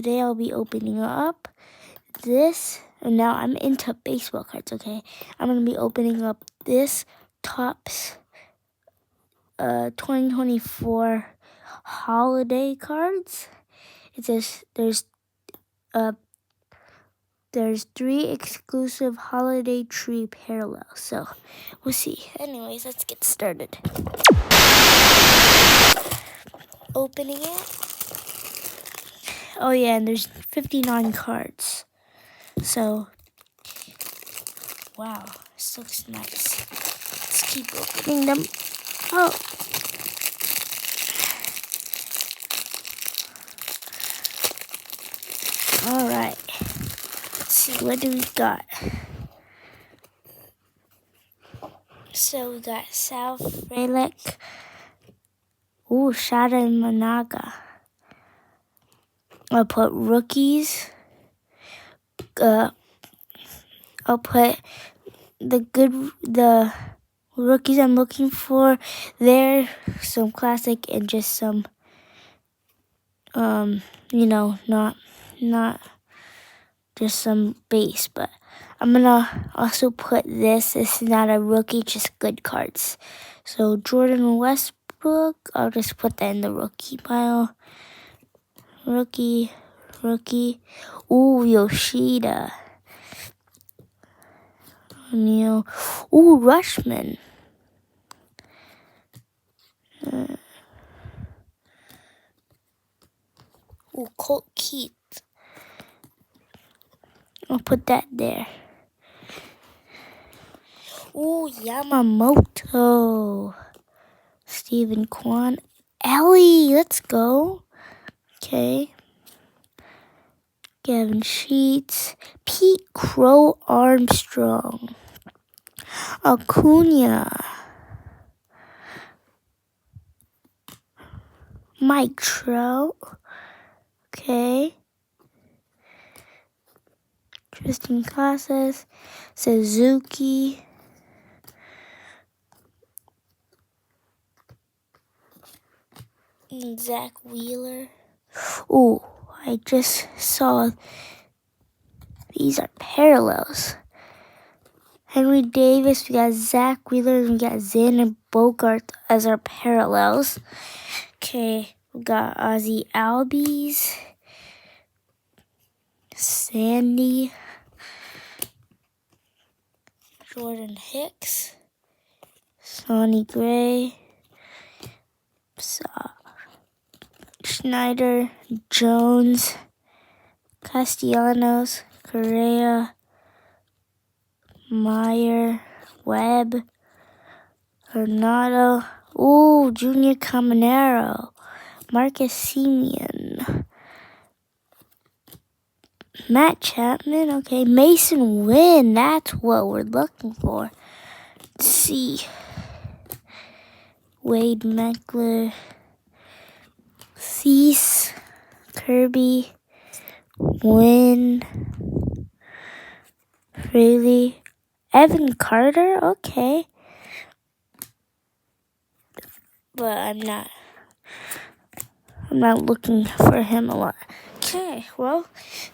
today I'll be opening up this. And now I'm into baseball cards, okay? I'm going to be opening up this Topps 2024 holiday cards. It says there's 3 exclusive holiday tree parallels. So we'll see. Anyways, let's get started. Opening it. Oh yeah, and there's 59 cards. So, wow, this looks nice. Let's keep opening them. Oh. All right. Let's see, what do we got? So we got Sal Frelick. Ooh, Shada Managa. I'll put rookies. I'll put the rookies I'm looking for there. Some classic and just some, not just some base. But I'm gonna also put this. This is not a rookie, just good cards. So Jordan Westbrook, I'll just put that in the rookie pile. Rookie. Ooh, Yoshida. O'Neal. Ooh, Rushman. Ooh, Colt Keith. I'll put that there. Ooh, Yamamoto. Stephen Kwan. Ellie, let's go. Okay. Gavin Sheets. Pete Crow Armstrong. Acuna. Mike Trout. Okay. Tristan Casas. Suzuki. And Zach Wheeler. Ooh, I just saw these are parallels. Henry Davis, we got Zach Wheeler, and we got Xander Bogart as our parallels. Okay, we got Ozzy Albies, Sandy, Jordan Hicks, Sonny Gray, Schneider, Jones, Castellanos, Correa, Meyer, Webb, Hernado, ooh, Junior Caminero, Marcus Semien, Matt Chapman, okay, Mason Wynn, that's what we're looking for. Let's see, Wade Meckler, Cease, Kirby, Wynn, Fraley, Evan Carter, okay. But I'm not looking for him a lot. Okay, well,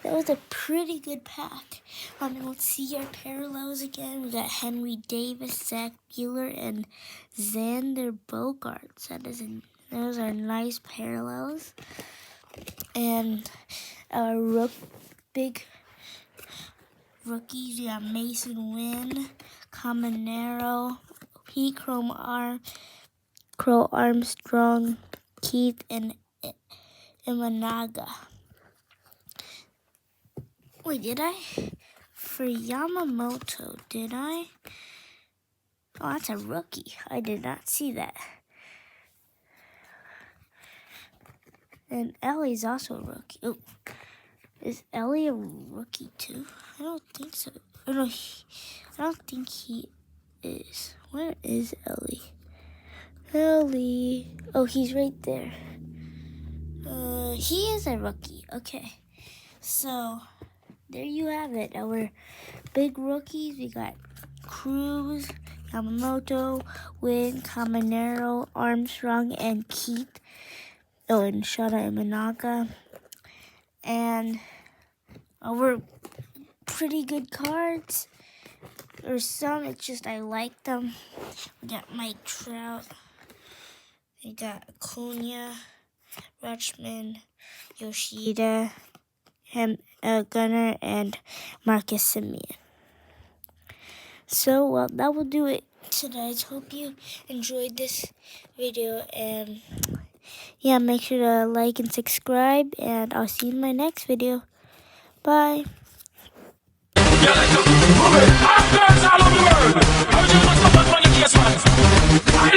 that was a pretty good pack. Let's see our parallels again. We got Henry Davis, Zach Wheeler, and Xander Bogaerts. Those are nice parallels. And our big rookies, we got Mason Wynn, Caminero, Pete Crow Armstrong, Keith, and Imanaga. Wait, did I? For Yamamoto, did I? Oh, that's a rookie. I did not see that. And Ellie's also a rookie. Oh, is Ellie a rookie too? I don't think so. Oh, no, I don't think he is. Where is Ellie? Ellie. Oh, he's right there. He is a rookie. Okay. So, there you have it. Our big rookies. We got Cruz, Yamamoto, Wynn, Caminero, Armstrong, and Keith. Oh, and Shada Imanaga. and we're pretty good cards. There's some, it's just I like them. We got Mike Trout. We got Acuna, Rutschman, Yoshida, Gunnar, and Marcus Semien. So, well, that will do it today. I hope you enjoyed this video, and yeah, make sure to like and subscribe, and I'll see you in my next video. Bye. All over the world.